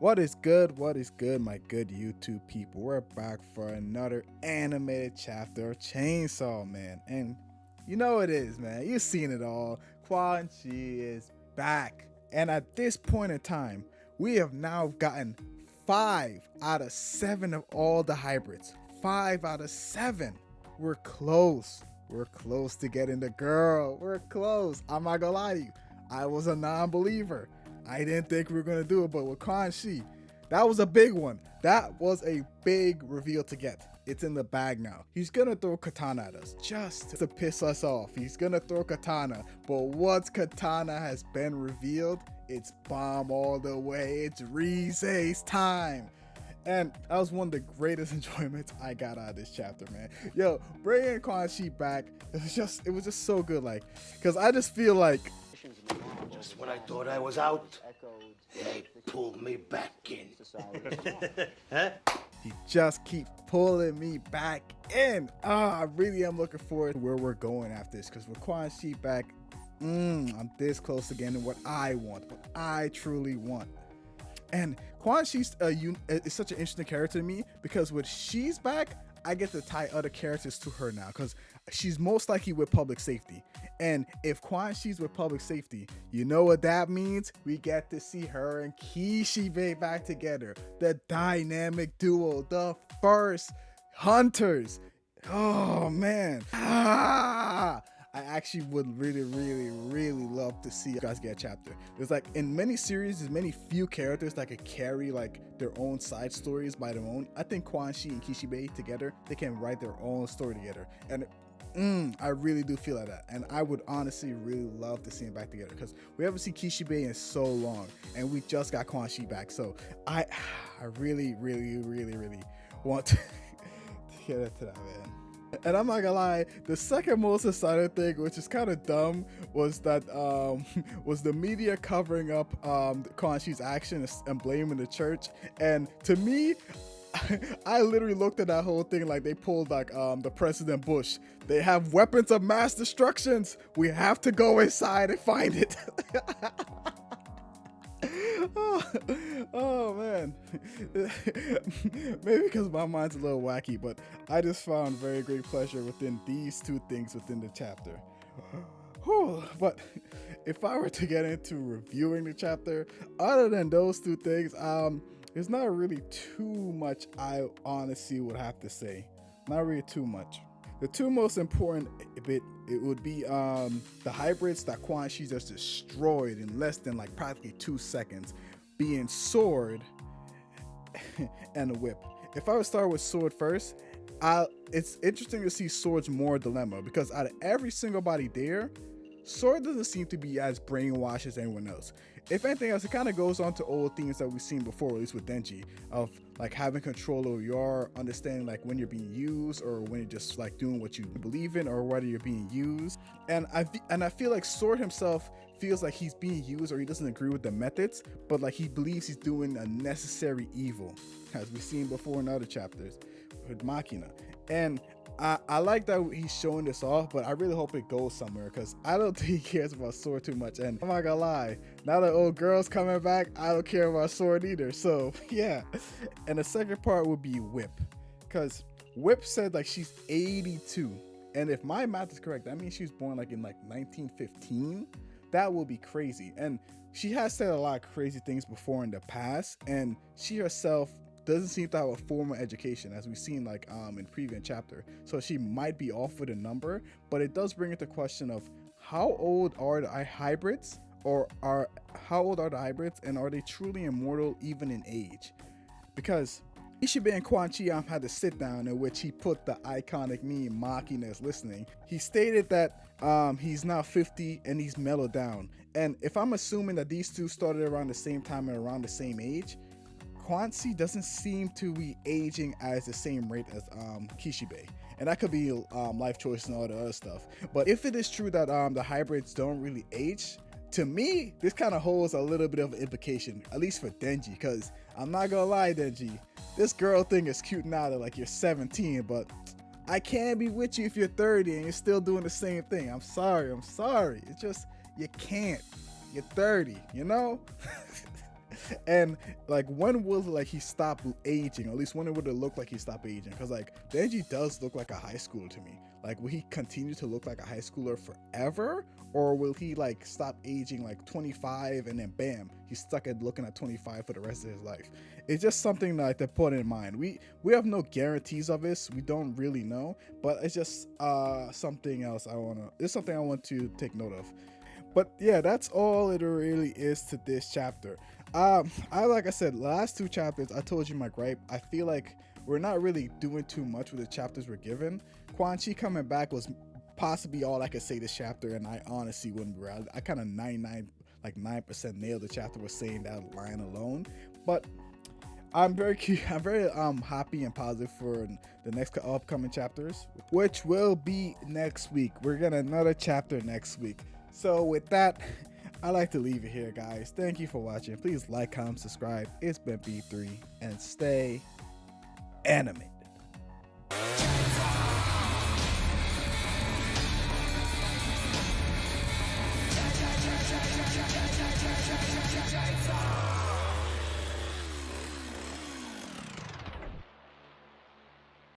What is good? What is good, my good YouTube people? We're back for another animated chapter of Chainsaw Man. And you know it is, man. You've seen it all. Quanxi is back. And at this point in time, we have now gotten 5 out of 7 of all the hybrids. 5 out of 7. We're close. We're close to getting the girl. We're close. I'm not gonna lie to you. I was a non-believer. I didn't think we were gonna do it, but with Quanxi, that was a big one. That was a big reveal to get. It's in the bag now. He's gonna throw katana at us just to piss us off. He's gonna throw katana, but once katana has been revealed, it's bomb all the way. It's Rize's time. And that was one of the greatest enjoyments I got out of this chapter, man. Yo, bringing Quanxi back, it was just so good. Like, cause I just feel like just when I thought I was out, they pulled me back in. Huh? He just keeps pulling me back in. I really am looking forward to where we're going after this, because with Quanxi back, I'm this close again to what I want, what I truly want. And Quanxi's is such an interesting character to me, because when she's back, I get to tie other characters to her now, because she's most likely with public safety. And if Quanxi's with public safety, you know what that means? We get to see her and Kishibe back together. The dynamic duo, the first hunters. Oh man. I actually would really love to see you guys get a chapter. There's like, in many series, there's many few characters that could carry like their own side stories by their own. I think Quanxi and Kishibe together, they can write their own story together. And I really do feel like that. And I would honestly really love to see them back together, because we haven't seen Kishibe in so long, and we just got Quanxi back. So I really want to get into that, man. And I'm not gonna lie, the second most exciting thing, which is kind of dumb, was that was the media covering up Quanxi's action and blaming the church. And to me, I literally looked at that whole thing like they pulled like the President Bush. They have weapons of mass destructions. We have to go inside and find it. Oh man. Maybe because my mind's a little wacky, but I just found very great pleasure within these two things within the chapter. But if I were to get into reviewing the chapter, other than those two things, there's not really too much I honestly would have to say. Not really too much. The two most important bit, it would be the hybrids that Quanxi just destroyed in less than like practically 2 seconds, being Sword and a Whip. If I would start with Sword first, it's interesting to see Sword's more dilemma, because out of every single body there, Sword doesn't seem to be as brainwashed as anyone else. If anything else, it kind of goes on to old themes that we've seen before, at least with Denji, of like having control over your understanding, like when you're being used, or when you're just like doing what you believe in, or whether you're being used. And I feel like Sword himself feels like he's being used, or he doesn't agree with the methods, but like he believes he's doing a necessary evil, as we've seen before in other chapters with Machina. And I like that he's showing this off, but I really hope it goes somewhere, because I don't think he cares about Sword too much. And I'm not gonna lie, now that old girl's coming back, I don't care about Sword either. So yeah. And the second part would be Whip, because Whip said like she's 82, and if my math is correct, that means she was born like in like 1915. That would be crazy. And she has said a lot of crazy things before in the past, and she herself doesn't seem to have a formal education, as we've seen like in previous chapter. So she might be off with a number, but it does bring into question of how old are the hybrids, and are they truly immortal even in age? Because Ishibe and Quanxi had a sit down in which he put the iconic meme Machina is listening. He stated that he's now 50 and he's mellowed down. And if I'm assuming that these two started around the same time and around the same age, Quanxi doesn't seem to be aging at the same rate as Kishibe. And that could be life choice and all the other stuff. But if it is true that the hybrids don't really age, to me, this kind of holds a little bit of an implication, at least for Denji, because I'm not gonna lie, Denji, this girl thing is cute now that like you're 17, but I can't be with you if you're 30 and you're still doing the same thing. I'm sorry. It's just, you can't. You're 30, you know? And like, when will like he stop aging? Or at least when would it look like he stopped aging? Because like Denji does look like a high schooler to me. Like, will he continue to look like a high schooler forever, or will he like stop aging like 25 and then bam, he's stuck at looking at 25 for the rest of his life? It's just something that to put in mind. We have no guarantees of this. We don't really know, but it's just something else it's something I want to take note of. But yeah, that's all it really is to this chapter. Like I said, last two chapters, I told you my gripe. I feel like we're not really doing too much with the chapters we're given. Quanxi coming back was possibly all I could say this chapter, and I honestly wouldn't be around. I kind of 9% nailed the chapter with saying that line alone. But I'm very happy and positive for the next upcoming chapters, which will be next week. We're getting another chapter next week. So with that, I'd like to leave it here, guys. Thank you for watching. Please like, comment, subscribe. It's been B3, and stay animated. Chainsaw!